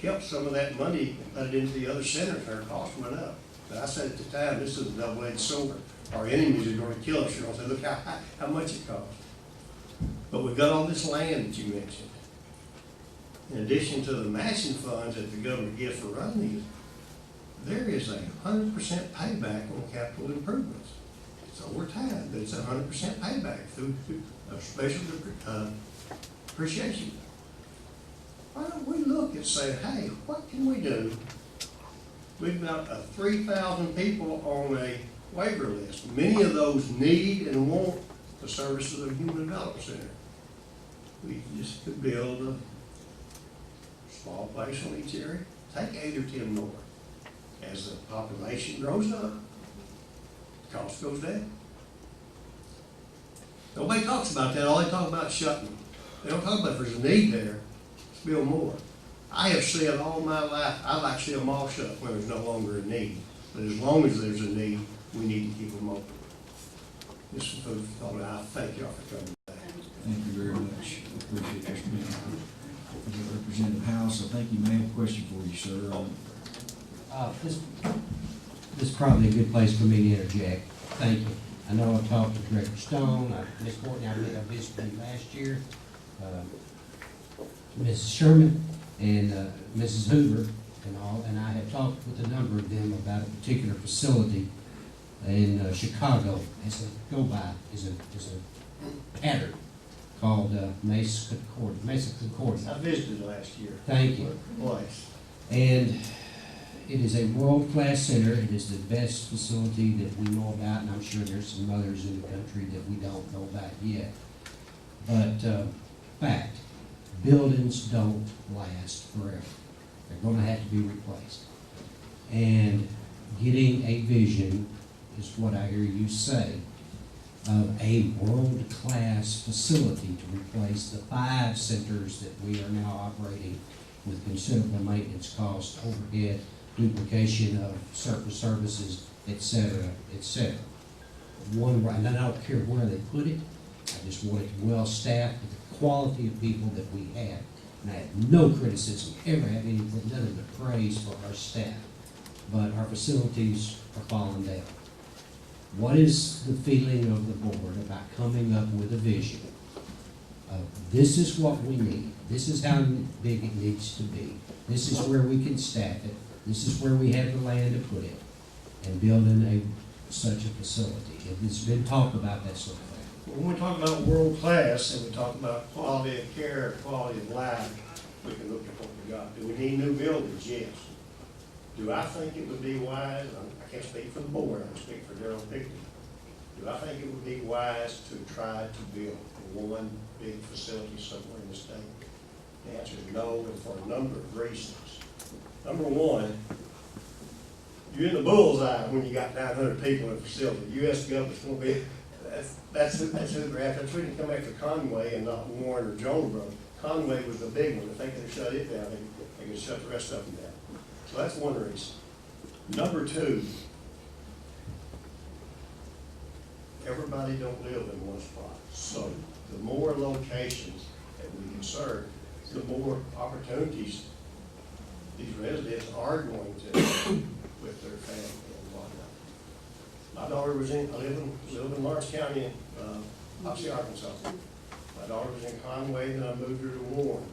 kept some of that money and put it into the other centers, and our costs went up. But I said at the time, this is a double-edged sword. Our enemies are gonna kill us, you're gonna say, look how much it costs. But we've got all this land that you mentioned. In addition to the matching funds that the government gives for running these, there is 100% payback on capital improvements. It's over time, but it's 100% payback through a special appreciation. Why don't we look and say, hey, what can we do? We've got 3,000 people on a waiver list. Many of those need and want the services of the Human Development Center. We just could build a small place on each area, take 8 or 10 more. As the population grows up, the cost goes down. Nobody talks about that. All they talk about is shutting them. They don't talk about if there's a need there, let's build more. I have said all my life, I like to see them all shut when there's no longer a need. But as long as there's a need, we need to keep them open. This is food for thought. I thank y'all for coming back. Thank you very much. Appreciate this meeting. Representative House, I think you may have a question for you, sir. This is probably a good place for me to interject. Thank you. I know I talked to Director Stone, Ms. Courtney, I visited you last year, Mrs. Sherman, and Mrs. Hoover, and I have talked with a number of them about a particular facility in Chicago. As a go-by is a pattern called Mesa Concordia. I visited last year. Thank you. Twice. And it is a world-class center. It is the best facility that we know about, and I'm sure there's some others in the country that we don't know about yet. But fact, buildings don't last forever. They're going to have to be replaced. And getting a vision is what I hear you say of a world-class facility to replace the 5 centers that we are now operating with considerable maintenance costs, overhead, duplication of certain services, et cetera, et cetera. And I don't care where they put it, I just want it well-staffed with the quality of people that we have. And I have no criticism, ever have anything, none of the praise for our staff. But our facilities are falling down. What is the feeling of the board about coming up with a vision of this is what we need, this is how big it needs to be, this is where we can staff it, this is where we have the land to put it, and building such a facility? There's been talk about that sort of thing. When we talk about world class and we talk about quality of care, quality of life, we can look at what we got. Do we need new buildings? Yes. Do I think it would be wise? I can't speak for the board, I can speak for Darrell Pickton. Do I think it would be wise to try to build one big facility somewhere in the state? The answer is no, and for a number of reasons. Number one, you're in the bullseye when you got 900 people in a facility. The U.S. government's going to be, that's who they're after. That's who didn't come after Conway and not Warren or Jonesboro. Conway was the big one. If they could have shut it down, they could have shut the rest of them down. So that's one reason. Number two, everybody don't live in one spot. So the more locations that we can serve, the more opportunities these residents are going to with their family and whatnot. My daughter was I live in Lawrence County in Oxy, Arkansas. My daughter was in Conway, and I moved her to Warren.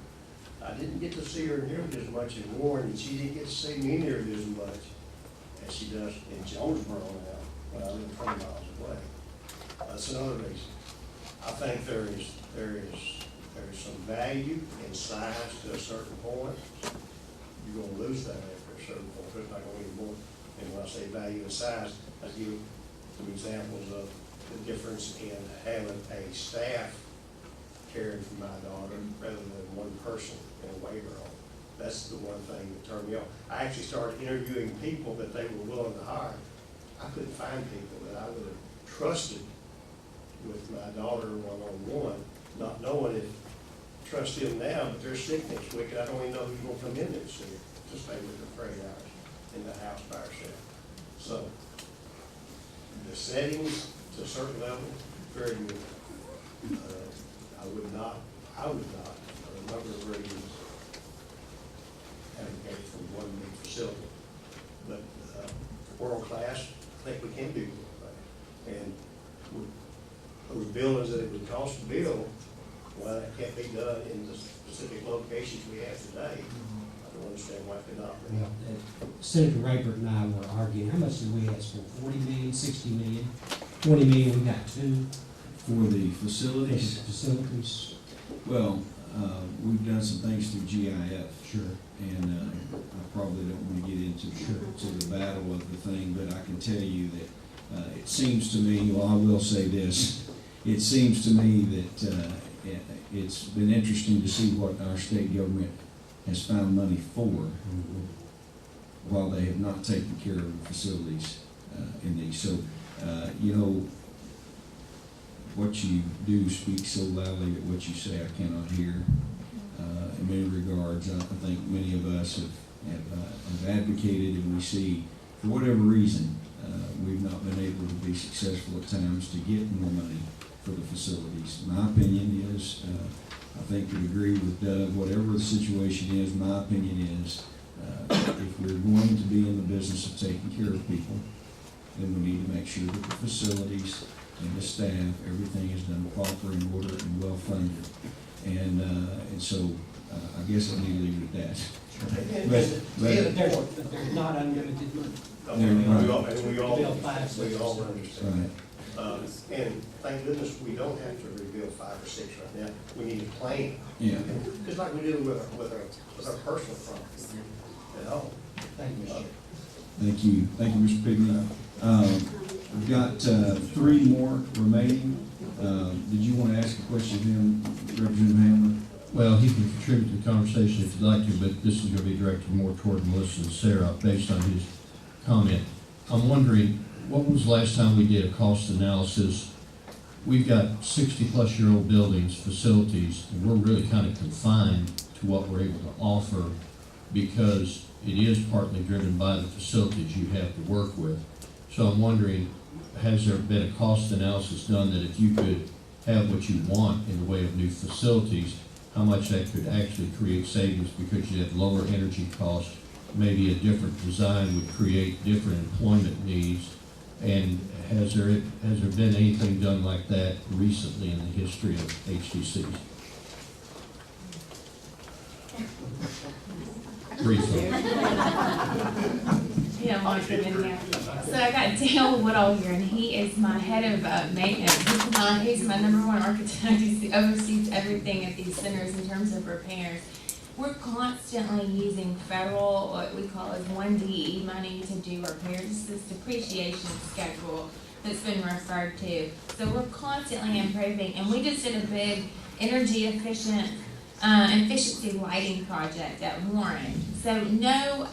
I didn't get to see her nearly as much in Warren, and she didn't get to see me nearly as much as she does in Jonesboro now, when I live 20 miles away. That's another reason. I think there is some value in size to a certain point. You're going to lose that after a certain point. There's not going to be more. And when I say value in size, I give you some examples of the difference in having a staff caring for my daughter rather than one person in a waiver home. That's the one thing that turned me on. I actually started interviewing people that they were willing to hire. I couldn't find people that I would have trusted with my daughter one-on-one, not knowing if trust them now, but they're sick next week, and I don't even know who's going to come in there to stay with her for 8 hours in the house by herself. So the settings to a certain level, very good. I would not, for a number of reasons, facility. But world-class, I think we can be world-class. And those buildings that it would cost to build, well, that can't be done in the specific locations we have today. I don't understand why it cannot be. Well, Senator Rayburn and I were arguing, how much did we ask for? 40 million, 60 million? 20 million, we got two For the facilities, facilities. well, we've done some things through GIF. Sure. And I probably don't want to get into to the battle of the thing, but I can tell you that it seems to me, well, I will say this, it seems to me that it's been interesting to see what our state government has found money for while they have not taken care of the facilities in these. So, you know, what you do speaks so loudly that what you say I cannot hear. In many regards, I think many of us have advocated, and we see, for whatever reason, we've not been able to be successful at times to get more money for the facilities. My opinion is, I think would agree with Doug, whatever the situation is, my opinion is, if we're going to be in the business of taking care of people, then we need to make sure that the facilities and the staff, everything is done proper in order and well funded. And so I guess I need to leave it at that. But there's not unlimited money. We all Bill 5, we all understand. Right. And thank goodness we don't have to reveal 5 or 6 right now. We need a plan. Yeah. Just like we do with our personal property at home. Thank you, Mr. Chair. Thank you, Mr. Pigney. We've got 3 more remaining. Did you want to ask a question of him, Representative Hamler? Well, he can contribute to the conversation if you'd like to, but this is going to be directed more toward Melissa and Sarah based on his comment. I'm wondering, what was the last time we did a cost analysis? We've got 60-plus-year-old buildings, facilities, and we're really kind of confined to what we're able to offer because it is partly driven by the facilities you have to work with. So I'm wondering, has there been a cost analysis done that if you could have what you want in the way of new facilities, how much that could actually create savings because you have lower energy costs, maybe a different design would create different employment needs, and has there been anything done like that recently in the history of HTC? Briefly. Yeah, Mark in here. So I got Dale Woodall here, and he is my head of maintenance. He's my #1 architect. He oversees everything at these centers in terms of repairs. We're constantly using federal, what we call as 1DE money to do repairs. This is depreciation schedule that's been referred to. So we're constantly improving, and we just did a big energy efficiency lighting project at Warren. So no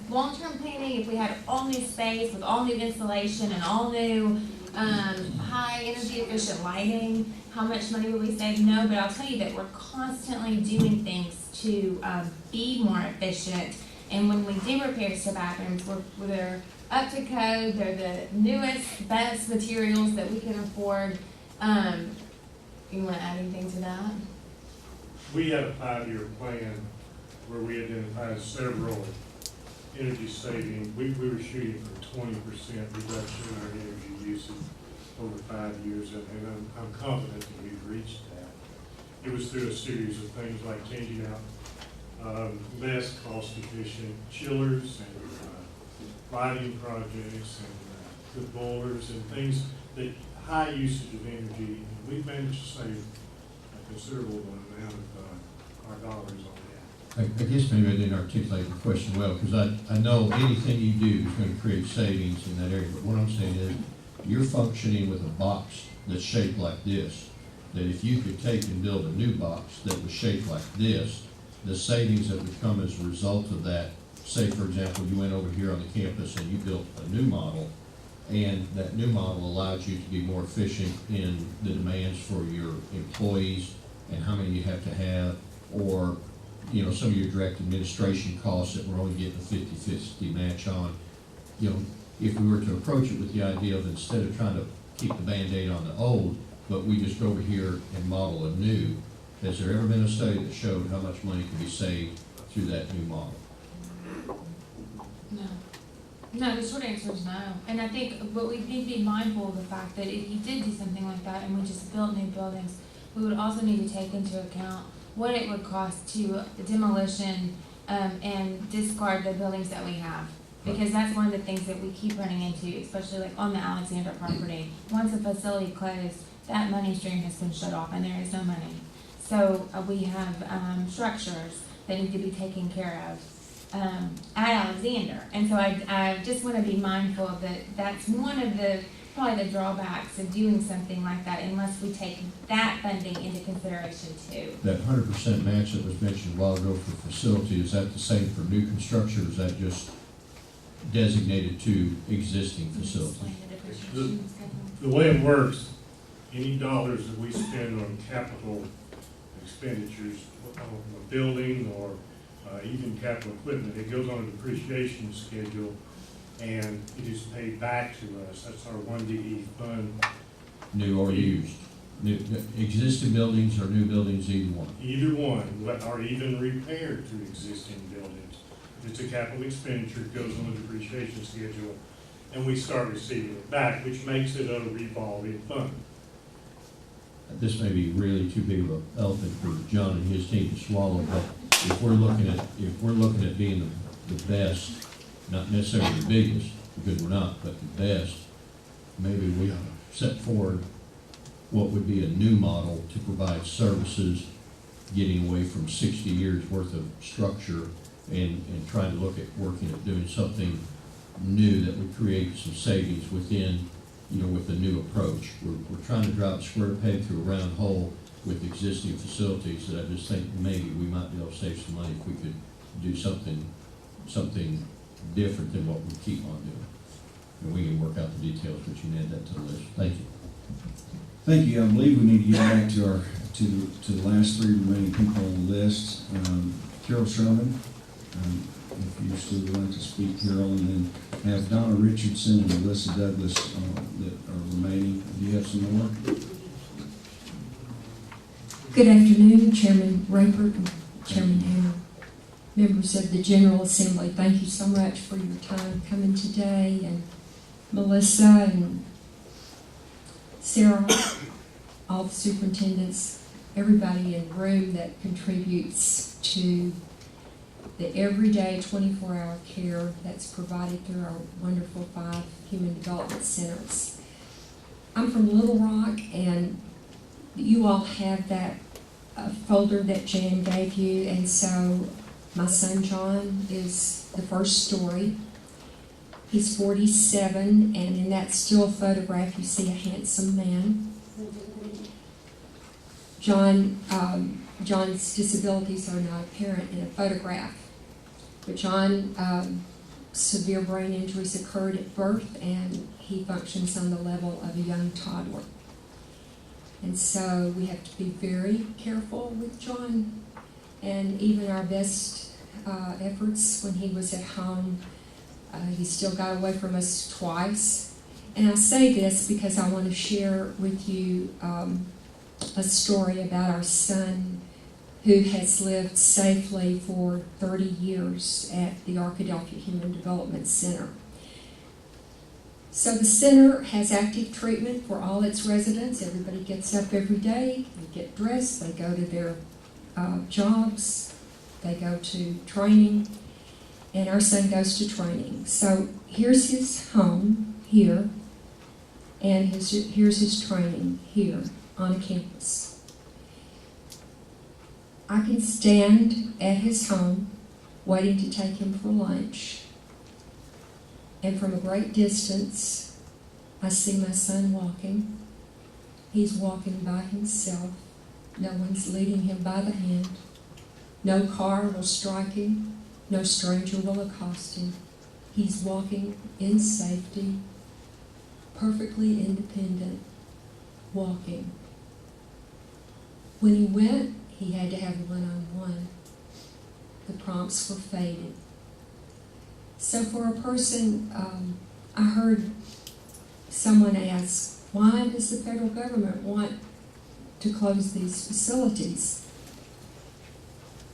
long-term planning, if we had all new space with all new insulation and all new high energy efficient lighting, how much money would we save? No, but I'll tell you that we're constantly doing things to be more efficient. And when we do repairs to bathrooms, they're up to code, they're the newest, best materials that we can afford. You want to add anything to that? We had a 5-year plan where we identified several energy savings. We were shooting for 20% reduction in our energy usage over 5 years, and I'm confident that we've reached that. It was through a series of things like changing out less cost-efficient chillers and lighting projects and the boilers and things that high usage of energy. We've managed to save a considerable amount of our dollars on that. I guess maybe I didn't articulate the question well, because I know anything you do is going to create savings in that area, but what I'm saying is, you're functioning with a box that's shaped like this, that if you could take and build a new box that was shaped like this, the savings that would come as a result of that, say for example, you went over here on the campus and you built a new model, and that new model allows you to be more efficient in the demands for your employees and how many you have to have, or some of your direct administration costs that we're only getting a 50-50 match on. If we were to approach it with the idea of instead of trying to keep the Band-Aid on the old, but we just go over here and model a new, has there ever been a study that showed how much money could be saved through that new model? No. No, the short answer is no. And I think, but we need to be mindful of the fact that if you did do something like that and we just built new buildings, we would also need to take into account what it would cost to demolition, and discard the buildings that we have. Because that's one of the things that we keep running into, especially like on the Alexander property. Once a facility closed, that money stream has been shut off and there is no money. So we have structures that need to be taken care of at Alexander. And so I just want to be mindful that that's one of the, probably the drawbacks of doing something like that unless we take that funding into consideration too. That 100% match that was mentioned a while ago for facility, is that the same for new construction, or is that just designated to existing facilities? Explain the depreciation schedule. The way it works, any dollars that we spend on capital expenditures, on a building or even capital equipment, it goes on a depreciation schedule and it is paid back to us. That's our 1DE fund. New or used? New, existing buildings or new buildings, either one? Either one, or even repaired to existing buildings. If it's a capital expenditure, it goes on a depreciation schedule and we start receiving it back, which makes it a revolving fund. This may be really too big of an elephant for John and his team to swallow, but if we're looking at being the best, not necessarily the biggest, because we're not, but the best, maybe we ought to set forward what would be a new model to provide services, getting away from 60 years worth of structure and trying to look at working at doing something new that would create some savings within, with the new approach. We're trying to drive a square peg through a round hole with existing facilities that I just think maybe we might be able to save some money if we could do something different than what we keep on doing. And we can work out the details, but you can add that to the list. Thank you. Thank you. I believe we need to get back to our, to the last three remaining people on the list. Carol Sherman, if you're still willing to speak, Carol, and then have Donna Richardson and Alyssa Douglas that are remaining. Do you have some more? Good afternoon, Chairman Rayford and Chairman Hammer, members of the General Assembly. Thank you so much for your time coming today, and Melissa and Sarah, all the superintendents, everybody in the room that contributes to the everyday 24-hour care that's provided through our wonderful 5 human development centers. I'm from Little Rock, and you all have that folder that Jan gave you, and so my son John is the first story. He's 47, and in that still photograph you see a handsome man. John's disabilities are not apparent in a photograph, but John, severe brain injuries occurred at birth, and he functions on the level of a young toddler. And so we have to be very careful with John, and even our best efforts when he was at home, he still got away from us twice. And I say this because I want to share with you a story about our son who has lived safely for 30 years at the Arkadelphia Human Development Center. So the center has active treatment for all its residents. Everybody gets up every day, they get dressed, they go to their jobs, they go to training, and our son goes to training. So here's his home here, and here's his training here on campus. I can stand at his home waiting to take him for lunch, and from a great distance I see my son walking. He's walking by himself. No one's leading him by the hand. No car will strike him. No stranger will accost him. He's walking in safety, perfectly independent, walking. When he went, he had to have a one-on-one. The prompts were faded. So for a person, I heard someone ask, why does the federal government want to close these facilities?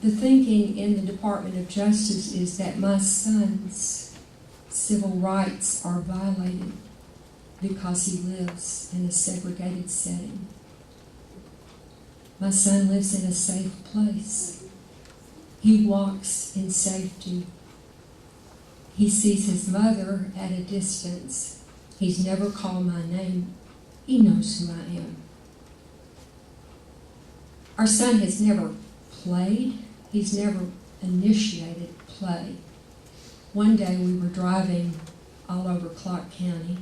The thinking in the Department of Justice is that my sons civil rights are violated because he lives in a segregated setting. My son lives in a safe place. He walks in safety. He sees his mother at a distance. He's never called my name. He knows who I am. Our son has never played. He's never initiated play. One day we were driving all over Clark County.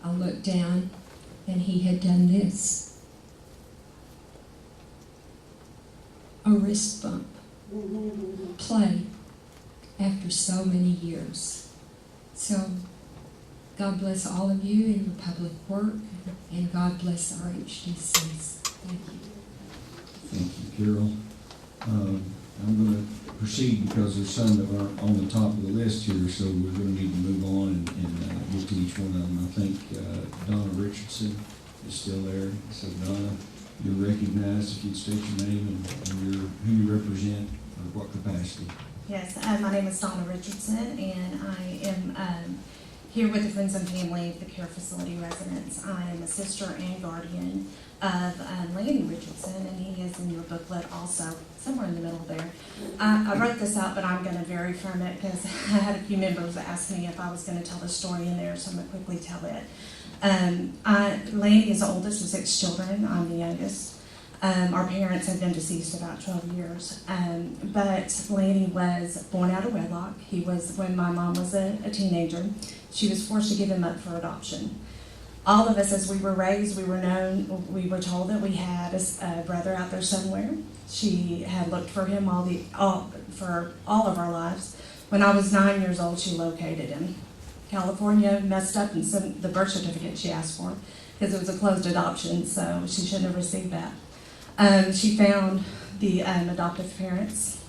I looked down and he had done this. A wrist bump. Play after so many years. So God bless all of you in your public work, and God bless our HDCs. Thank you. Thank you, Carol. I'm going to proceed because there's some that aren't on the top of the list here, so we're going to need to move on and get to each one of them. I think Donna Richardson is still there. So Donna, you're recognized if you'd state your name and who you represent or what capacity. Yes, my name is Donna Richardson, and I am here with the friends and family of the care facility residents. I am a sister and guardian of Lanny Richardson, and he is in your booklet also, somewhere in the middle there. I wrote this out, but I'm going to vary from it because I had a few members that asked me if I was going to tell the story in there, so I'm going to quickly tell it. Lanny is the oldest of 6 children. I'm the youngest. Our parents have been deceased about 12 years, but Lanny was born out of wedlock. He was, when my mom was a teenager, she was forced to give him up for adoption. All of us, as we were raised, we were told that we had a brother out there somewhere. She had looked for him for all of our lives. When I was 9 years old, she located him. California messed up and sent the birth certificate she asked for because it was a closed adoption, so she shouldn't have received that. She found the adoptive parents,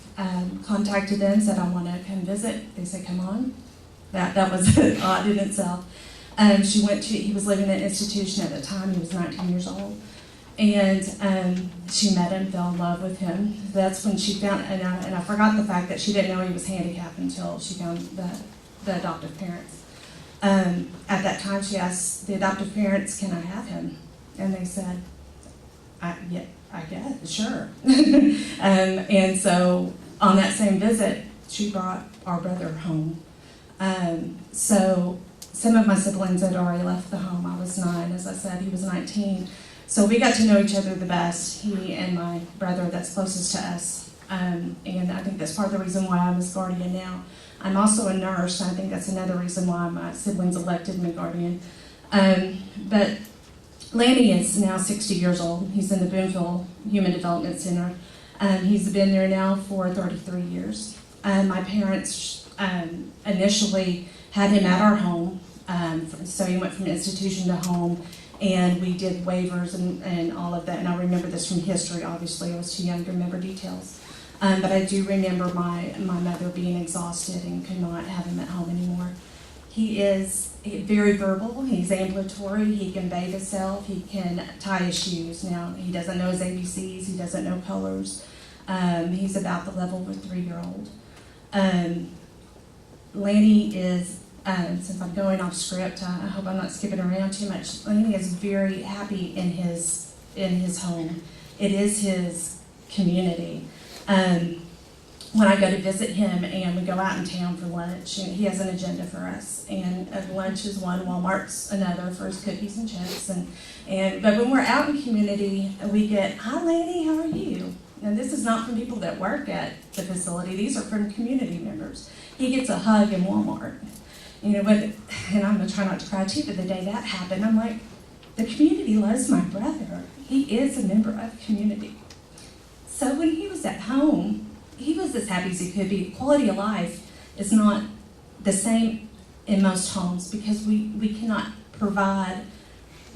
contacted them, said, I want to come visit. They said, come on. That was odd in itself. He was living in an institution at the time. He was 19 years old. And she met him, fell in love with him. That's when she found, and I forgot the fact that she didn't know he was handicapped until she found the adoptive parents. At that time, she asked the adoptive parents, can I have him? And they said, yeah, I guess, sure. And so on that same visit, she brought our brother home. So some of my siblings had already left the home. I was 9, as I said, he was 19. So we got to know each other the best, he and my brother that's closest to us. And I think that's part of the reason why I'm his guardian now. I'm also a nurse, and I think that's another reason why my siblings elected me guardian. But Lanny is now 60 years old. He's in the Boonville Human Development Center. He's been there now for 33 years. My parents initially had him at our home, so he went from institution to home, and we did waivers and all of that. And I remember this from history, obviously. I was too young to remember details. But I do remember my mother being exhausted and could not have him at home anymore. He is very verbal. He's ambulatory. He can bathe himself. He can tie his shoes. Now, he doesn't know his ABCs. He doesn't know colors. He's about the level of a 3-year-old. Lanny is, since I'm going off script, I hope I'm not skipping around too much. Lanny is very happy in his home. It is his community. When I go to visit him and we go out in town for lunch, and he has an agenda for us. And lunch is one, Walmart's another for his cookies and chips. But when we're out in community, we get, hi Lanny, how are you? And this is not from people that work at the facility. These are from community members. He gets a hug in Walmart. And I'm going to try not to cry too, but the day that happened, I'm like, the community loves my brother. He is a member of the community. So when he was at home, he was as happy as he could be. Quality of life is not the same in most homes because we cannot provide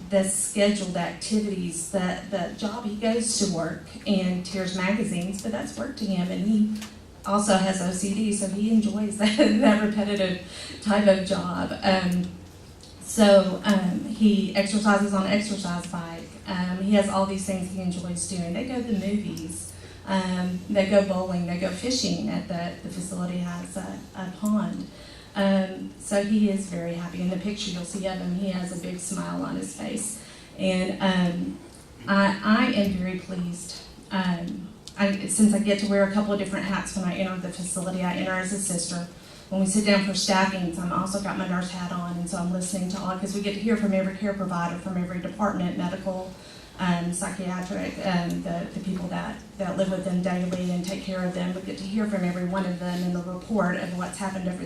the scheduled activities, the job. He goes to work and tears magazines, but that's work to him. And he also has OCD, so he enjoys that repetitive type of job. He exercises on an exercise bike. He has all these things he enjoys doing. They go to the movies. They go bowling. They go fishing at the facility has a pond. So he is very happy. In the picture you'll see of him, he has a big smile on his face. And I am very pleased. Since I get to wear a couple of different hats when I enter the facility, I enter as a sister. When we sit down for staffings, I'm also got my nurse hat on, and so I'm listening to all, because we get to hear from every care provider, from every department, medical, psychiatric, the people that live with them daily and take care of them. We get to hear from every one of them in the report of what's happened over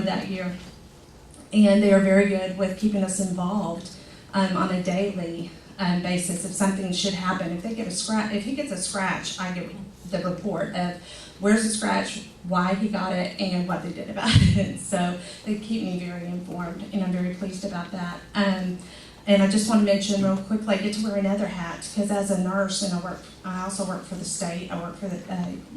that year. And they are very good with keeping us involved on a daily basis. If something should happen, if he gets a scratch, I get the report of where's the scratch, why he got it, and what they did about it. So they keep me very informed, and I'm very pleased about that. And I just want to mention real quickly, I get to wear another hat, because as a nurse, and I also work for the state, I work for the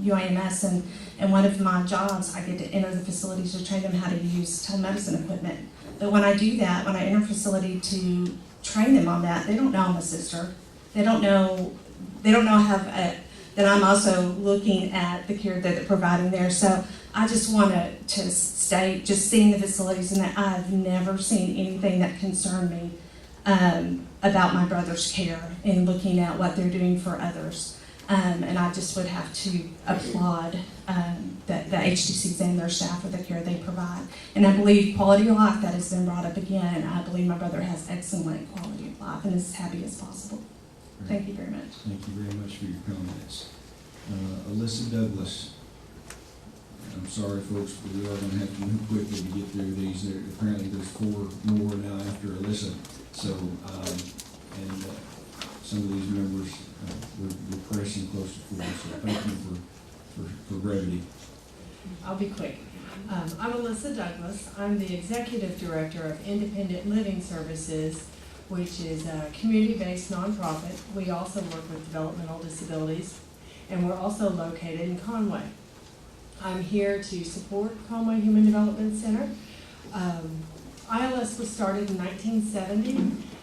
UAMS, and one of my jobs, I get to enter the facilities to train them how to use telemedicine equipment. But when I do that, when I enter a facility to train them on that, they don't know I'm a sister. They don't know that I'm also looking at the care that they're providing there. So I just want to state, just seeing the facilities, and that I've never seen anything that concerned me about my brother's care and looking at what they're doing for others. And I just would have to applaud the HTCs and their staff for the care they provide. And I believe quality of life, that has been brought up again. I believe my brother has excellent quality of life and is as happy as possible. Thank you very much. Thank you very much for your comments. Alyssa Douglas. I'm sorry, folks, but we are going to have to move quickly to get through these. Apparently there's 4 more now after Alyssa. So, some of these members, we're pressing close to 4, so thank you for brevity. I'll be quick. I'm Alyssa Douglas. I'm the Executive Director of Independent Living Services, which is a community-based nonprofit. We also work with developmental disabilities, and we're also located in Conway. I'm here to support Conway Human Development Center. ILS was started in 1970,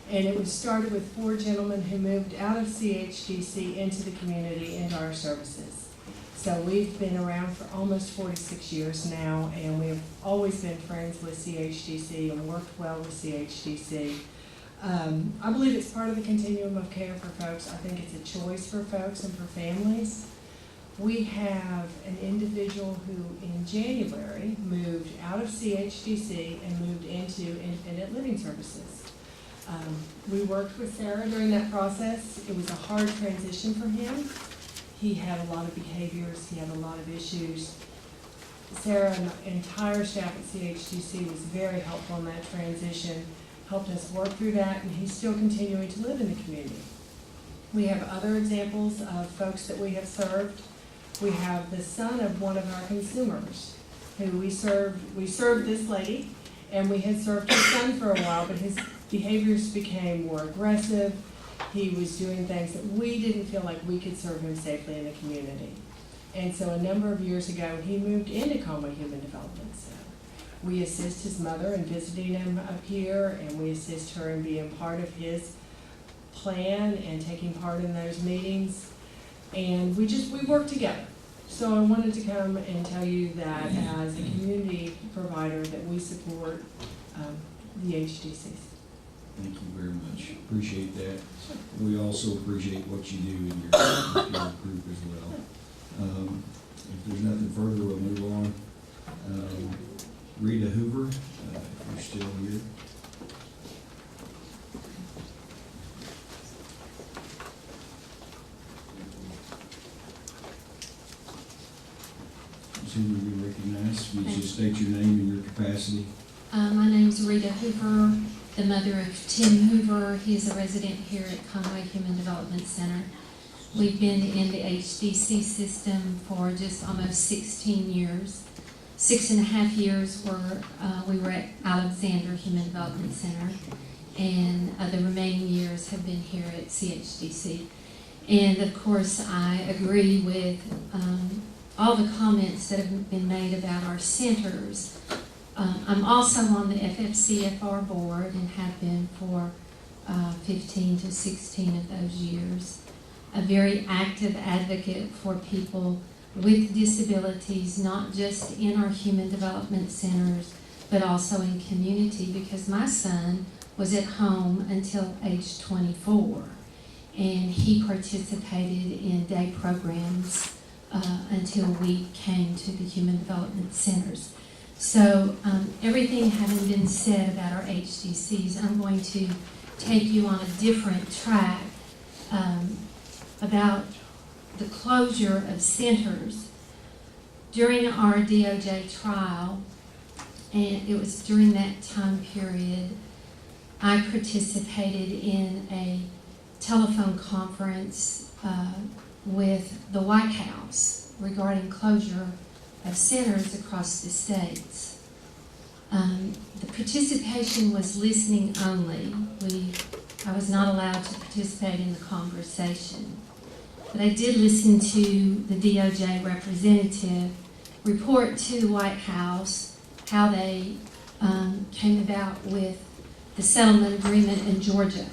and it was started with 4 gentlemen who moved out of CHDC into the community, into our services. So we've been around for almost 46 years now, and we've always been friends with CHDC and worked well with CHDC. I believe it's part of the continuum of care for folks. I think it's a choice for folks and for families. We have an individual who in January moved out of CHDC and moved into independent living services. We worked with Sarah during that process. It was a hard transition for him. He had a lot of behaviors, he had a lot of issues. Sarah and the entire staff at CHDC was very helpful in that transition, helped us work through that, and he's still continuing to live in the community. We have other examples of folks that we have served. We have the son of one of our consumers who we served this lady, and we had served his son for a while, but his behaviors became more aggressive. He was doing things that we didn't feel like we could serve him safely in the community. And so a number of years ago, he moved into Conway Human Development Center. We assist his mother in visiting him up here, and we assist her in being part of his plan and taking part in those meetings. And we work together. So I wanted to come and tell you that as a community provider that we support the HDCs. Thank you very much. Appreciate that. We also appreciate what you do in your group as well. If there's nothing further, we'll move on. Rita Hoover, if you're still here. Who will be recognized? Would you state your name and your capacity? My name's Rita Hoover, the mother of Tim Hoover. He is a resident here at Conway Human Development Center. We've been in the HDC system for just almost 16 years. 6.5 years we were at Alexander Human Development Center, and the remaining years have been here at CHDC. And of course, I agree with all the comments that have been made about our centers. I'm also on the FFCFR board and have been for 15 to 16 of those years. A very active advocate for people with disabilities, not just in our human development centers, but also in community, because my son was at home until age 24, and he participated in day programs until we came to the human development centers. So everything having been said about our HDCs, I'm going to take you on a different track about the closure of centers. During our DOJ trial, and it was during that time period, I participated in a telephone conference with the White House regarding closure of centers across the states. The participation was listening only. I was not allowed to participate in the conversation. But I did listen to the DOJ representative report to the White House how they came about with the settlement agreement in Georgia.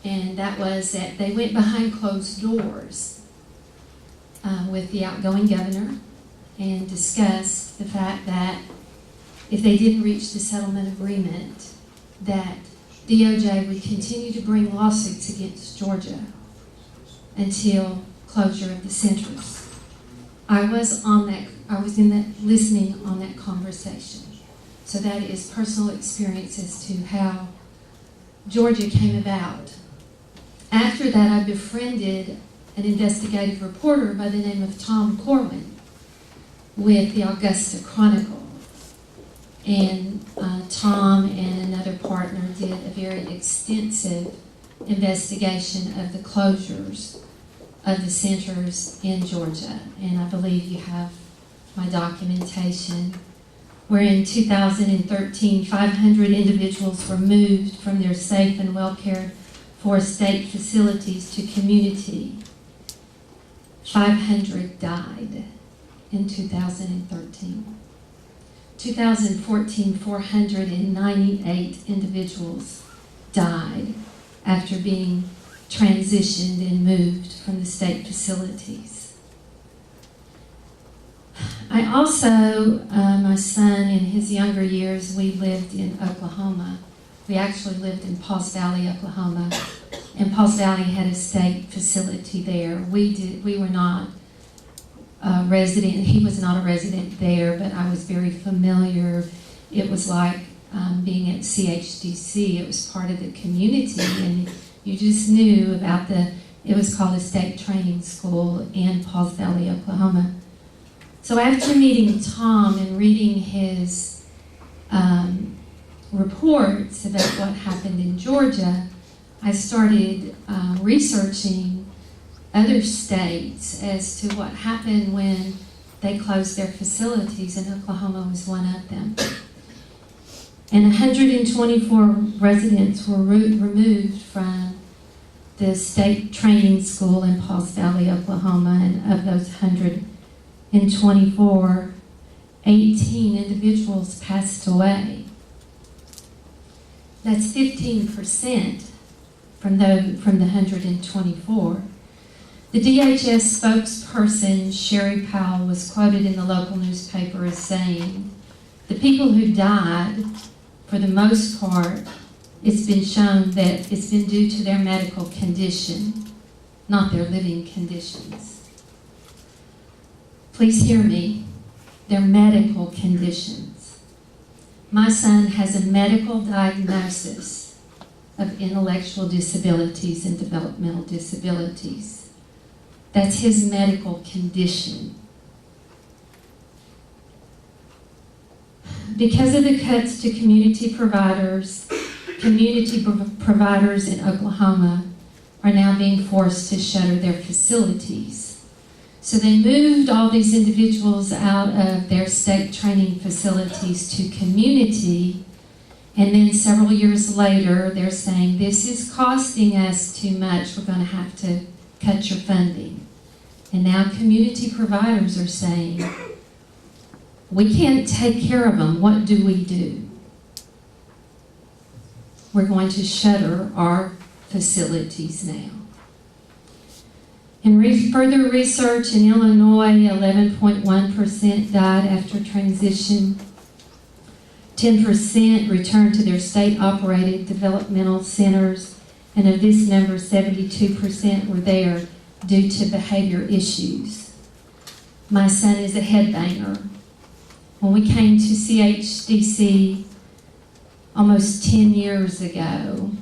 And that was that they went behind closed doors with the outgoing governor and discussed the fact that if they didn't reach the settlement agreement, that DOJ would continue to bring lawsuits against Georgia until closure of the centers. I was listening on that conversation. So that is personal experience as to how Georgia came about. After that, I befriended an investigative reporter by the name of Tom Corwin with the Augusta Chronicle. And Tom and another partner did a very extensive investigation of the closures of the centers in Georgia. And I believe you have my documentation, where in 2013, 500 individuals were moved from their safe and well-cared for state facilities to community. 500 died in 2013. 2014, 498 individuals died after being transitioned and moved from the state facilities. I also, my son in his younger years, we lived in Oklahoma. We actually lived in Pauls Valley, Oklahoma, and Pauls Valley had a state facility there. We were not a resident. He was not a resident there, but I was very familiar. It was like being at CHDC. It was part of the community, and you just knew about it was called a state training school in Pauls Valley, Oklahoma. So after meeting Tom and reading his reports about what happened in Georgia, I started researching other states as to what happened when they closed their facilities, and Oklahoma was one of them. And 124 residents were removed from the state training school in Pauls Valley, Oklahoma, and of those 124, 18 individuals passed away. That's 15% from the 124. The DHS spokesperson, Sherry Powell, was quoted in the local newspaper as saying, "The people who died, for the most part, it's been shown that it's been due to their medical condition, not their living conditions." Please hear me. Their medical conditions. My son has a medical diagnosis of intellectual disabilities and developmental disabilities. That's his medical condition. Because of the cuts to community providers in Oklahoma are now being forced to shutter their facilities. So they moved all these individuals out of their state training facilities to community, and then several years later they're saying, "This is costing us too much, we're going to have to cut your funding." And now community providers are saying, "We can't take care of them, what do we do? We're going to shutter our facilities now." In further research in Illinois, 11.1% died after transition. 10% returned to their state-operated developmental centers, and of this number, 72% were there due to behavior issues. My son is a headbanger. When we came to CHDC almost 10 years ago,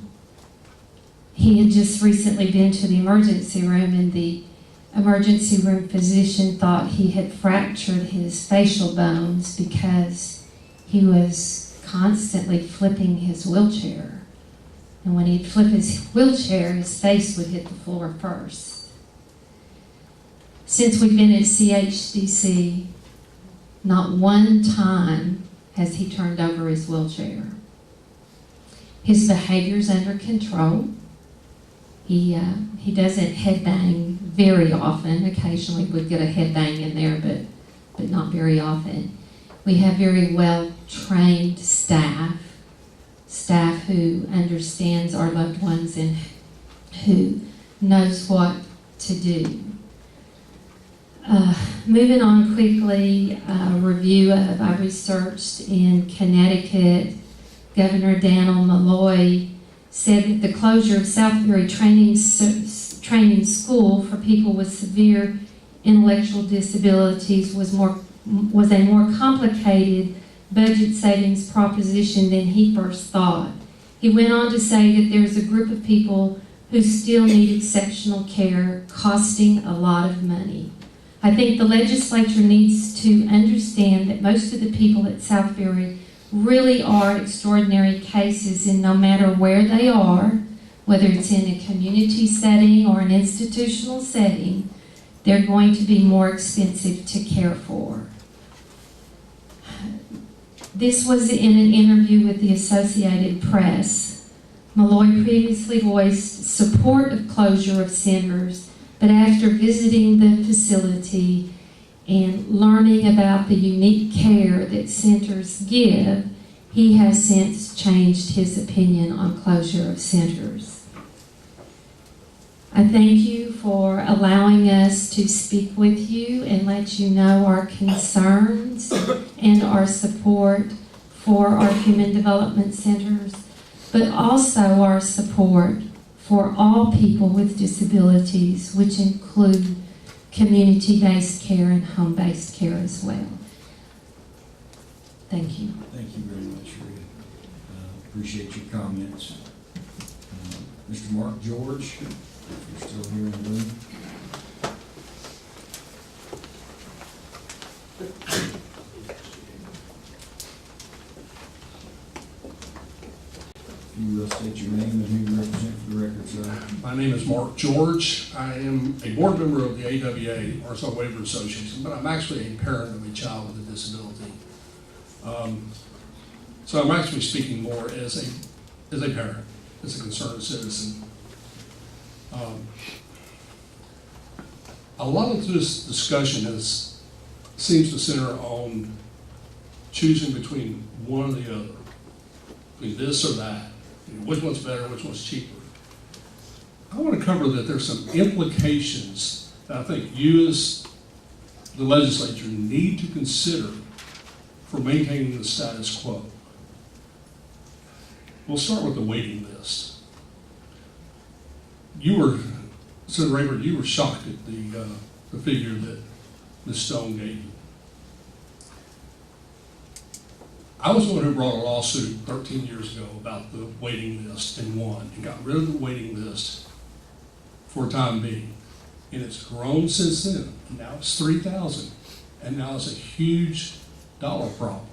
he had just recently been to the emergency room, and the emergency room physician thought he had fractured his facial bones because he was constantly flipping his wheelchair. And when he'd flip his wheelchair, his face would hit the floor first. Since we've been at CHDC, not one time has he turned over his wheelchair. His behavior's under control. He doesn't headbang very often. Occasionally we'd get a headbang in there, but not very often. We have very well-trained staff who understands our loved ones and who knows what to do. Moving on quickly, a review of I researched in Connecticut. Governor Daniel Malloy said that the closure of Southbury Training School for people with severe intellectual disabilities was a more complicated budget savings proposition than he first thought. He went on to say that there's a group of people who still need exceptional care, costing a lot of money. I think the legislature needs to understand that most of the people at Southbury really are extraordinary cases, and no matter where they are, whether it's in a community setting or an institutional setting, they're going to be more expensive to care for. This was in an interview with the Associated Press. Malloy previously voiced support of closure of centers, but after visiting the facility and learning about the unique care that centers give, he has since changed his opinion on closure of centers. I thank you for allowing us to speak with you and let you know our concerns and our support for our human development centers, but also our support for all people with disabilities, which include community-based care and home-based care as well. Thank you. Thank you very much, Rita. Appreciate your comments. Mr. Mark George, if you're still here in the room. You will state your name and who you represent for the record, sir. My name is Mark George. I am a board member of the AWA, Arkansas Waiver Association, but I'm actually a parent of a child with a disability. So I'm actually speaking more as a parent, as a concerned citizen. A lot of this discussion seems to center on choosing between one or the other, between this or that. Which one's better, which one's cheaper. I want to cover that there's some implications that I think you as the legislature need to consider for maintaining the status quo. We'll start with the waiting list. Senator Rayburn, you were shocked at the figure that Ms. Stone gave you. I was the one who brought a lawsuit 13 years ago about the waiting list and won and got rid of the waiting list for a time being. And it's grown since then. And now it's 3,000. And now it's a huge dollar problem.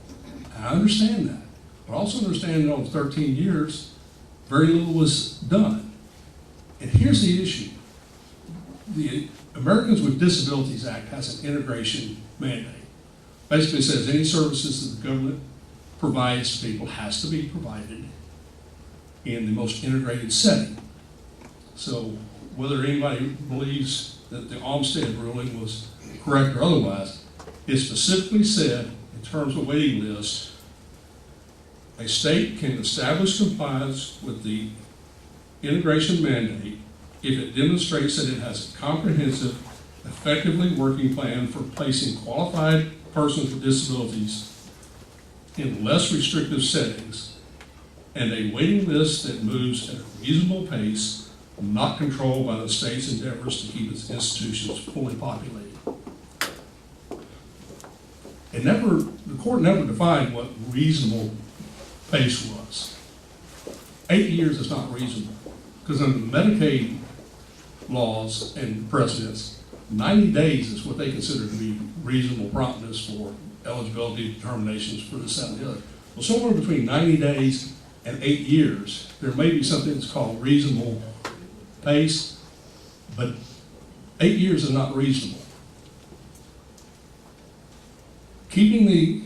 And I understand that. But I also understand that over 13 years, very little was done. And here's the issue. The Americans with Disabilities Act has an integration mandate. Basically says any services that the government provides to people has to be provided in the most integrated setting. So whether anybody believes that the Olmstead ruling was correct or otherwise, it specifically said in terms of waiting lists, a state can establish compliance with the integration mandate if it demonstrates that it has a comprehensive, effectively working plan for placing qualified persons with disabilities in less restrictive settings, and a waiting list that moves at a reasonable pace, not controlled by the state's endeavors to keep its institutions fully populated. The court never defined what reasonable pace was. 8 years is not reasonable, because under the Medicaid laws and precedents, 90 days is what they consider to be reasonable promptness for eligibility determinations for this, that, and the other. Well, somewhere between 90 days and 8 years, there may be something that's called reasonable pace, but 8 years is not reasonable. Keeping the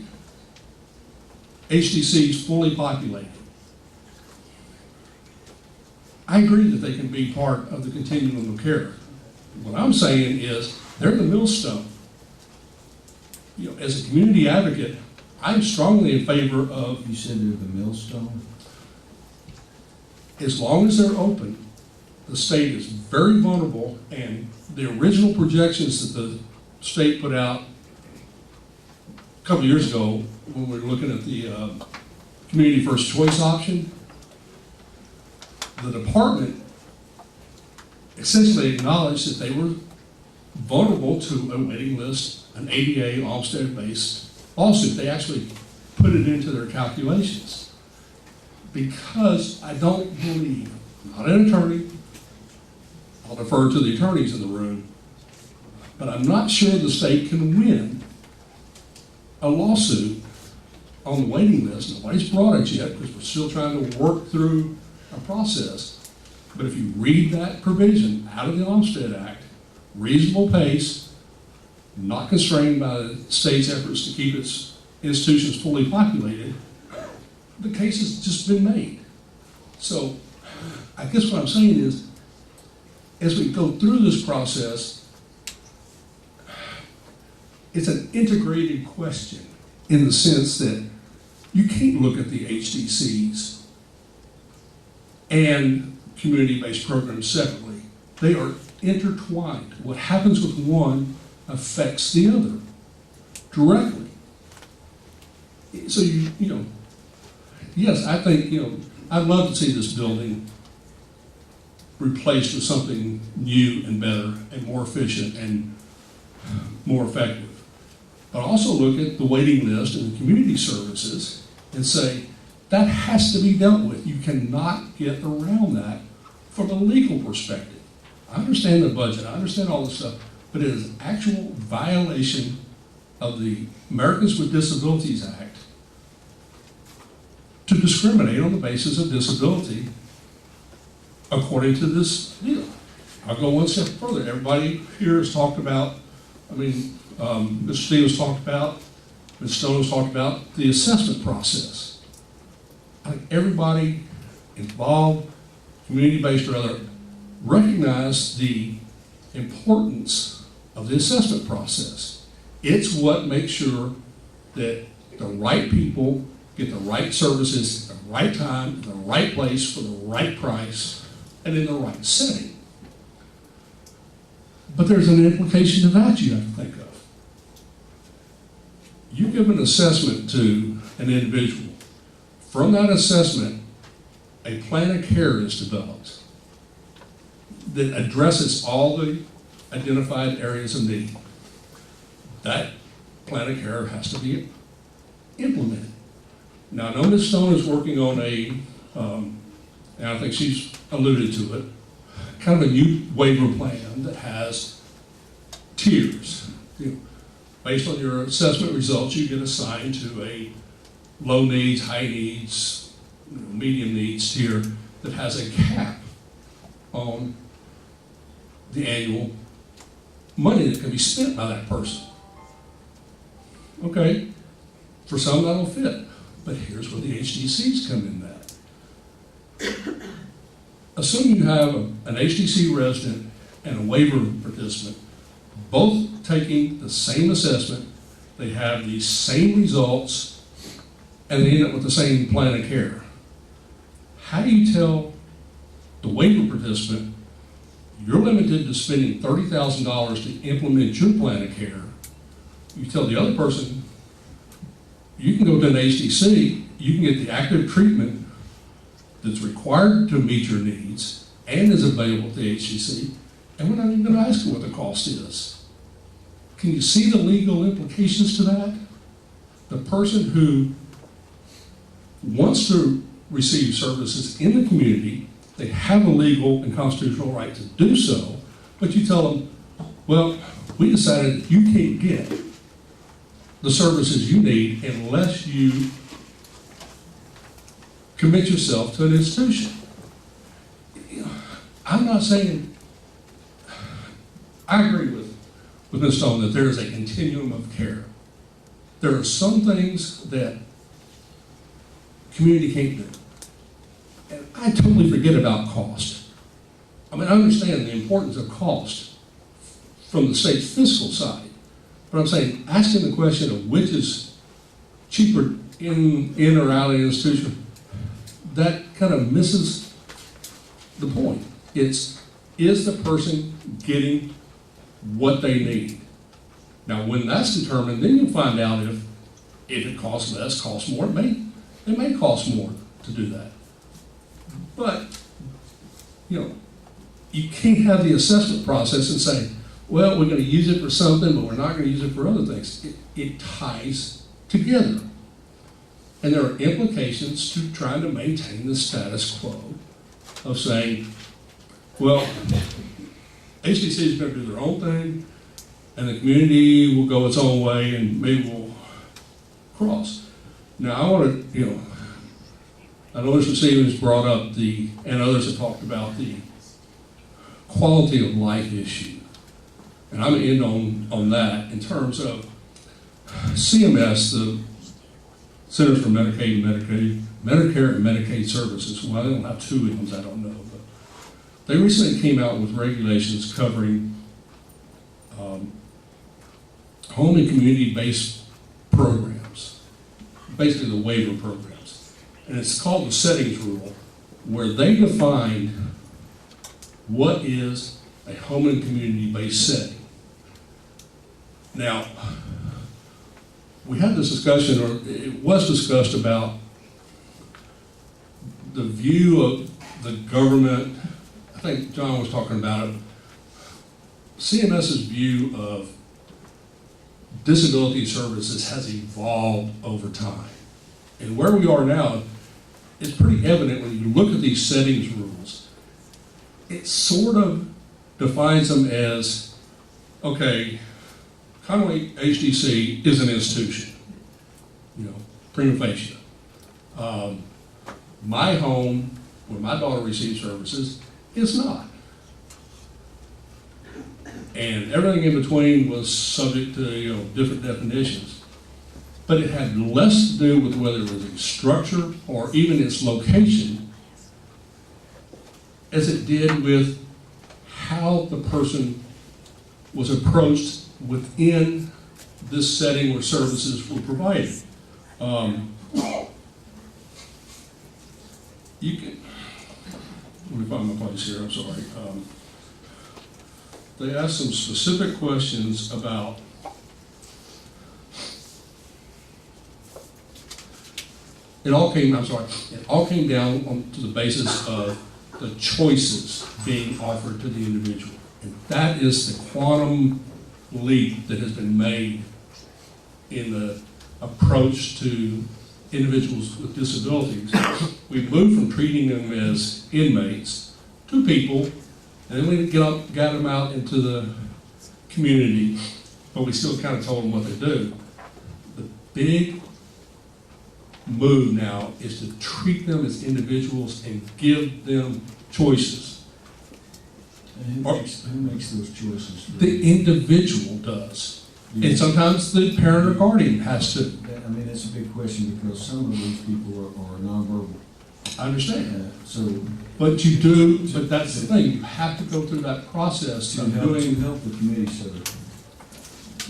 HDCs fully populated, I agree that they can be part of the continuum of care. What I'm saying is they're the millstone. You know, as a community advocate, I'm strongly in favor of, You said they're the millstone? as long as they're open, the state is very vulnerable, and the original projections that the state put out a couple of years ago when we were looking at the community first choice option, the department essentially acknowledged that they were vulnerable to a waiting list, an ADA Olmstead-based lawsuit. They actually put it into their calculations. Because I don't believe, I'm not an attorney, I'll defer to the attorneys in the room, but I'm not sure the state can win a lawsuit on the waiting list. Nobody's brought it yet because we're still trying to work through a process. But if you read that provision out of the Olmstead Act, reasonable pace, not constrained by the state's efforts to keep its institutions fully populated, the case has just been made. So I guess what I'm saying is, as we go through this process, it's an integrated question in the sense that you can't look at the HDCs and community-based programs separately. They are intertwined. What happens with one affects the other directly. So you know, yes, I think, I'd love to see this building replaced with something new and better and more efficient and more effective. But also look at the waiting list and the community services and say, that has to be dealt with. You cannot get around that from a legal perspective. I understand the budget, I understand all this stuff, but it is an actual violation of the Americans with Disabilities Act to discriminate on the basis of disability according to this deal. I'll go one step further. Everybody here has talked about, Mr. Stevens talked about, Ms. Stone has talked about the assessment process. I think everybody involved, community-based or other, recognize the importance of the assessment process. It's what makes sure that the right people get the right services at the right time, in the right place, for the right price, and in the right setting. But there's an implication to that you have to think of. You give an assessment to an individual. From that assessment, a plan of care is developed that addresses all the identified areas of need. That plan of care has to be implemented. Now, I know Ms. Stone is working on and I think she's alluded to it, kind of a new waiver plan that has tiers. Based on your assessment results, you get assigned to a low needs, high needs, medium needs tier that has a cap on the annual money that can be spent by that person. Okay, for some that'll fit, but here's where the HDCs come in that. Assume you have an HDC resident and a waiver participant, both taking the same assessment, they have the same results, and they end up with the same plan of care. How do you tell the waiver participant you're limited to spending $30,000 to implement your plan of care. You tell the other person, you can go to an HDC, you can get the active treatment that's required to meet your needs and is available at the HDC, and we're not even going to ask you what the cost is. Can you see the legal implications to that? The person who wants to receive services in the community, they have a legal and constitutional right to do so, but you tell them, well, we decided you can't get the services you need unless you commit yourself to an institution. I'm not saying, I agree with Ms. Stone that there is a continuum of care. There are some things that community can't do. And I totally forget about cost. I mean, I understand the importance of cost from the state's fiscal side, but I'm saying, asking the question of which is cheaper in or out of the institution, that kind of misses the point. Is the person getting what they need? Now, when that's determined, then you'll find out if it costs less, costs more. It may cost more to do that. But, you can't have the assessment process and say, well, we're going to use it for something, but we're not going to use it for other things. It ties together. And there are implications to trying to maintain the status quo of saying, well, HDC is going to do their own thing, and the community will go its own way, and maybe we'll cross. Now, I want to, I know Mr. Stevens brought up and others have talked about the quality of life issue. And I'm in on that in terms of CMS, the Centers for Medicare and Medicaid Services. Well, they don't have two of them, I don't know. But they recently came out with regulations covering home and community-based programs, basically the waiver programs. And it's called the settings rule, where they define what is a home and community-based setting. Now, we had this discussion, or it was discussed about the view of the government. I think John was talking about it. CMS's view of disability services has evolved over time. And where we are now, it's pretty evident when you look at these settings rules. It sort of defines them as, okay, Conway HDC is an institution, prima facie. My home, where my daughter receives services, is not. And everything in between was subject to different definitions. But it had less to do with whether it was its structure or even its location as it did with how the person was approached within this setting where services were provided. You can, let me find my place here, I'm sorry. They asked some specific questions about it all came down to the basis of the choices being offered to the individual. And that is the quantum leap that has been made in the approach to individuals with disabilities. We moved from treating them as inmates to people, and then we got them out into the community, but we still kind of told them what they do. The big move now is to treat them as individuals and give them choices. And who makes those choices? The individual does. And sometimes the parent or guardian has to. I mean, that's a big question because some of these people are nonverbal. I understand. But that's the thing, you have to go through that process to of help doing. the committee, so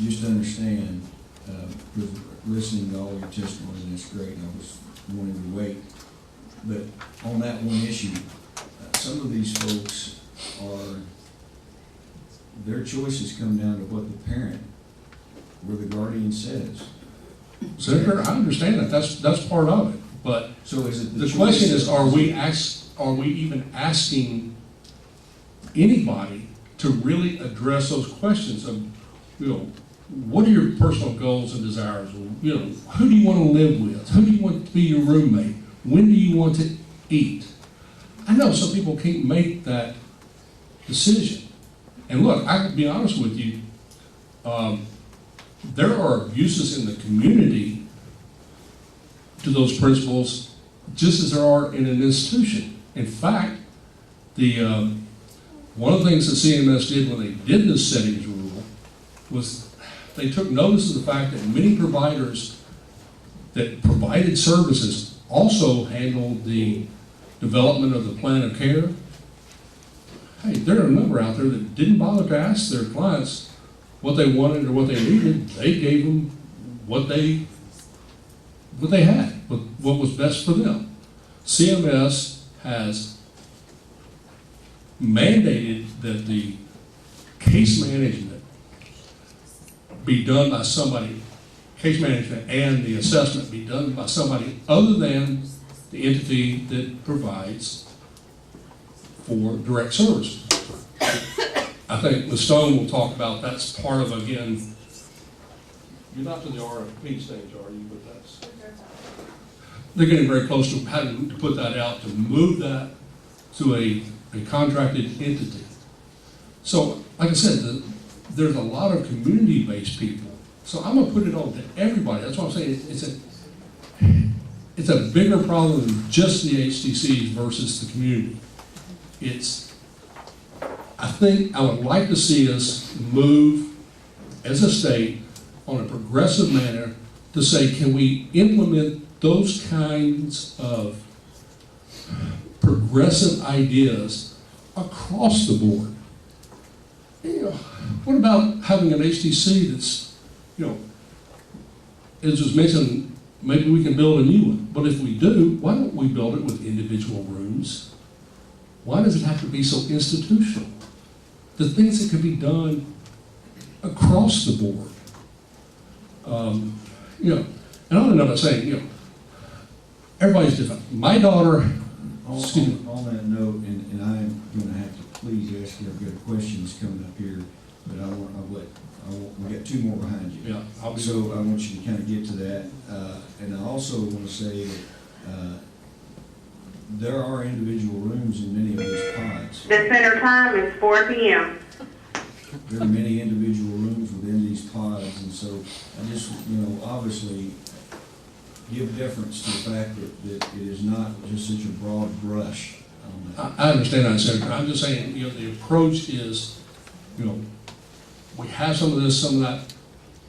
just to understand, because listening to all your testimony, that's great, I was wanting to wait. But on that one issue, some of these folks are their choices come down to what the parent or the guardian says. Senator, I understand that, that's part of it, but So is it the choice question is, of- are we even asking anybody to really address those questions of, what are your personal goals and desires? Who do you want to live with? Who do you want to be your roommate? When do you want to eat? I know some people can't make that decision. And look, I can be honest with you, there are abuses in the community to those principles, just as there are in an institution. In fact, one of the things that CMS did when they did this settings rule was they took notice of the fact that many providers that provided services also handled the development of the plan of care. Hey, there are a number out there that didn't bother to ask their clients what they wanted or what they needed. They gave them what they had, what was best for them. CMS has mandated that the case management be done by somebody, case management and the assessment be done by somebody other than the entity that provides for direct services. I think Ms. Stone will talk about that's part of, again, you're not to the RFP stage, are you? But they're getting very close to having to put that out, to move that to a contracted entity. So, like I said, there's a lot of community-based people. So I'm gonna put it on to everybody. That's what I'm saying. It's a bigger problem than just the HTCs versus the community. I think I would like to see us move as a state on a progressive manner to say, can we implement those kinds of progressive ideas across the board? What about having an HTC that's, as was mentioned, maybe we can build a new one. But if we do, why don't we build it with individual rooms? Why does it have to be so institutional? The things that can be done across the board. And I'm not saying, everybody's different. My daughter, excuse me. On that note, and I am going to have to please ask you, I've got questions coming up here, but we got two more behind you. Yeah, So I want you to kind of get to that. And I also want to say that there are individual rooms in many of these pods. The center time is 4 p.m. There are many individual rooms within these pods, and so I just, obviously give deference to the fact that it is not just such a broad brush on that. I understand that, Senator. I'm just saying, the approach is, we have some of this, some of that.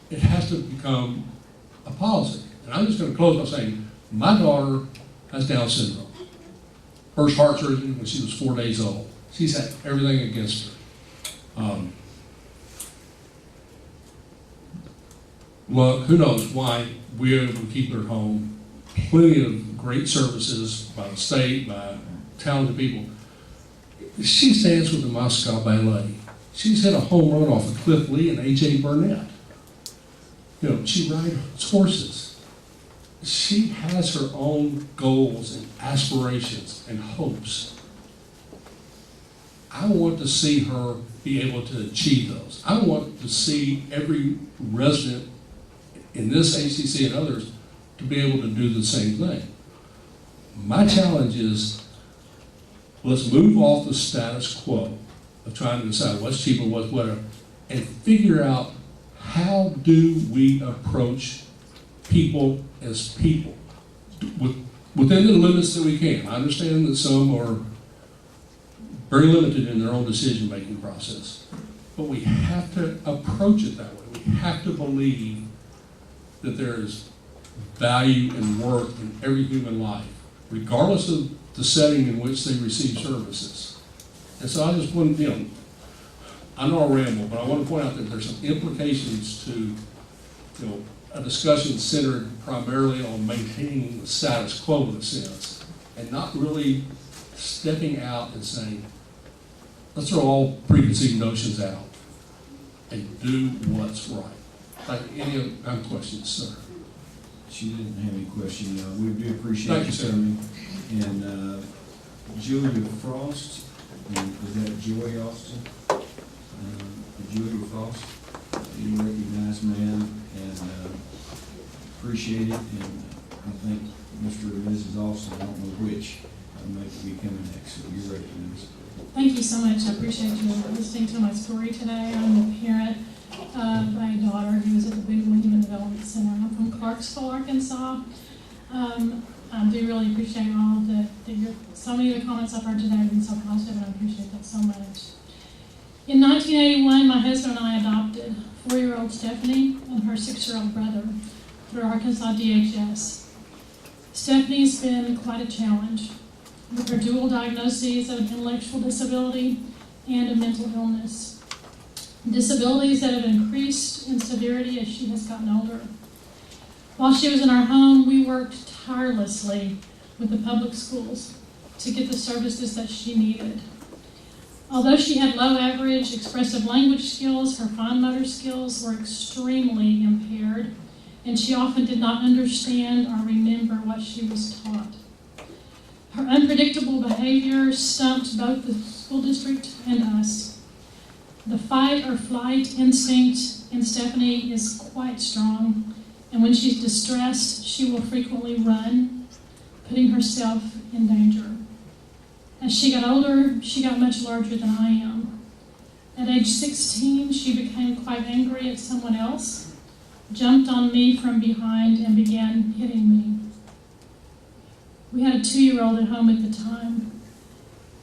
It has to become a policy. And I'm just going to close by saying, my daughter has Down syndrome. First heart surgery when she was 4 days old. She's had everything against her. Look, who knows why we're able to keep her at home. Plenty of great services by the state, by talented people. She stands with the Moscow Ballet. She's hit a home run off of Cliff Lee and A.J. Burnett. She rides horses. She has her own goals and aspirations and hopes. I want to see her be able to achieve those. I want to see every resident in this HCC and others to be able to do the same thing. My challenge is, let's move off the status quo of trying to decide what's cheaper, what's better, and figure out how do we approach people as people within the limits that we can. I understand that some are very limited in their own decision-making process, but we have to approach it that way. We have to believe that there is value and worth in every human life, regardless of the setting in which they receive services. And so I just want to, I know I ramble, but I want to point out that there's some implications to, a discussion centered primarily on maintaining the status quo in a sense, and not really stepping out and saying, let's throw all preconceived notions out and do what's right. Any other questions, sir? She didn't have any question. We do appreciate Thank you you, sir. coming. And Julia Frost, and is that Joy Austin? Julia Frost, you recognize, ma'am, and appreciate it. And I think Mr. and Mrs. Austin, I don't know which, might be coming next, so you're recognized. Thank you so much. I appreciate you listening to my story today. I'm a parent of a daughter who is at the Boonville Human Development Center. I'm from Clarksville, Arkansas. I do really appreciate all that so many of the comments I've heard today have been so positive, and I appreciate that so much. In 1981, my husband and I adopted 4-year-old Stephanie and her 6-year-old brother through Arkansas DHS. Stephanie's been quite a challenge with her dual diagnoses of intellectual disability and a mental illness. Disabilities that have increased in severity as she has gotten older. While she was in our home, we worked tirelessly with the public schools to get the services that she needed. Although she had low average expressive language skills, her fine motor skills were extremely impaired, and she often did not understand or remember what she was taught. Her unpredictable behavior stumped both the school district and us. The fight or flight instinct in Stephanie is quite strong, and when she's distressed, she will frequently run, putting herself in danger. As she got older, she got much larger than I am. At age 16, she became quite angry at someone else, jumped on me from behind, and began hitting me. We had a 2-year-old at home at the time.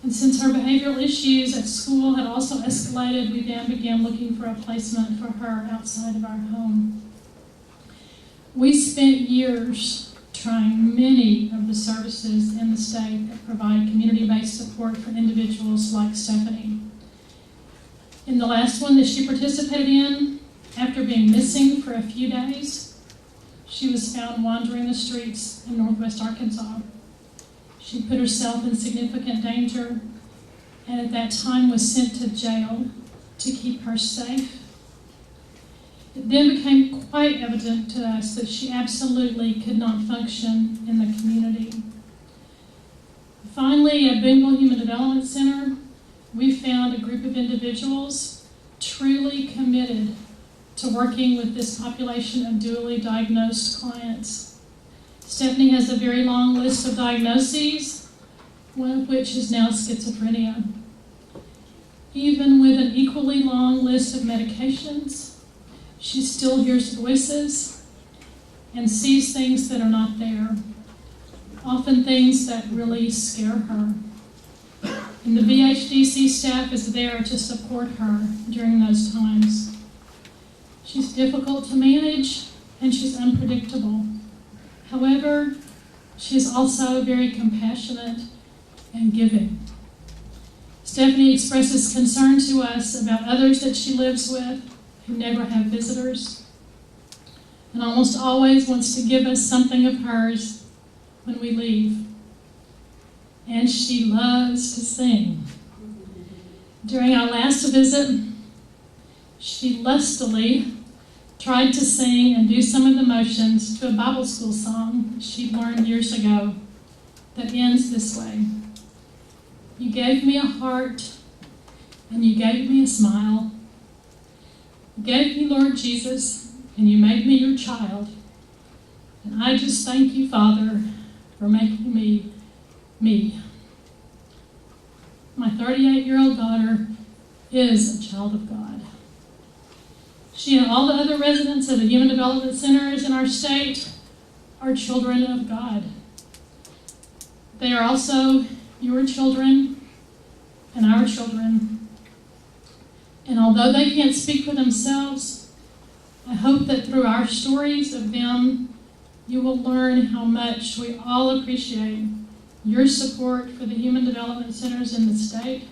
And since her behavioral issues at school had also escalated, we then began looking for a placement for her outside of our home. We spent years trying many of the services in the state that provide community-based support for individuals like Stephanie. In the last one that she participated in, after being missing for a few days, she was found wandering the streets in northwest Arkansas. She put herself in significant danger, and at that time was sent to jail to keep her safe. It then became quite evident to us that she absolutely could not function in the community. Finally, at Boonville Human Development Center, we found a group of individuals truly committed to working with this population of dually diagnosed clients. Stephanie has a very long list of diagnoses, one of which is now schizophrenia. Even with an equally long list of medications, she still hears voices and sees things that are not there, often things that really scare her. And the BHDC staff is there to support her during those times. She's difficult to manage and she's unpredictable. However, she is also very compassionate and giving. Stephanie expresses concern to us about others that she lives with who never have visitors, and almost always wants to give us something of hers when we leave. And she loves to sing. During our last visit, she lustily tried to sing and do some of the motions to a Bible school song she'd learned years ago that ends this way. You gave me a heart, and you gave me a smile. You gave me, Lord Jesus, and you made me your child. And I just thank you, Father, for making me me. My 38-year-old daughter is a child of God. She and all the other residents of the Human Development Centers in our state are children of God. They are also your children and our children. And although they can't speak for themselves, I hope that through our stories of them, you will learn how much we all appreciate your support for the Human Development Centers in the state,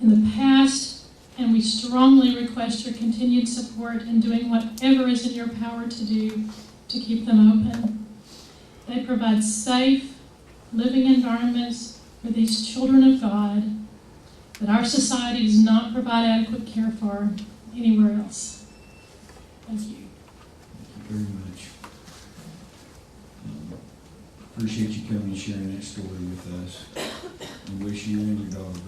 in the past, and we strongly request your continued support in doing whatever is in your power to do to keep them open. They provide safe, living environments for these children of God, that our society does not provide adequate care for anywhere else. Thank you. Thank you very much. Appreciate you coming and sharing that story with us. And wish you and your daughter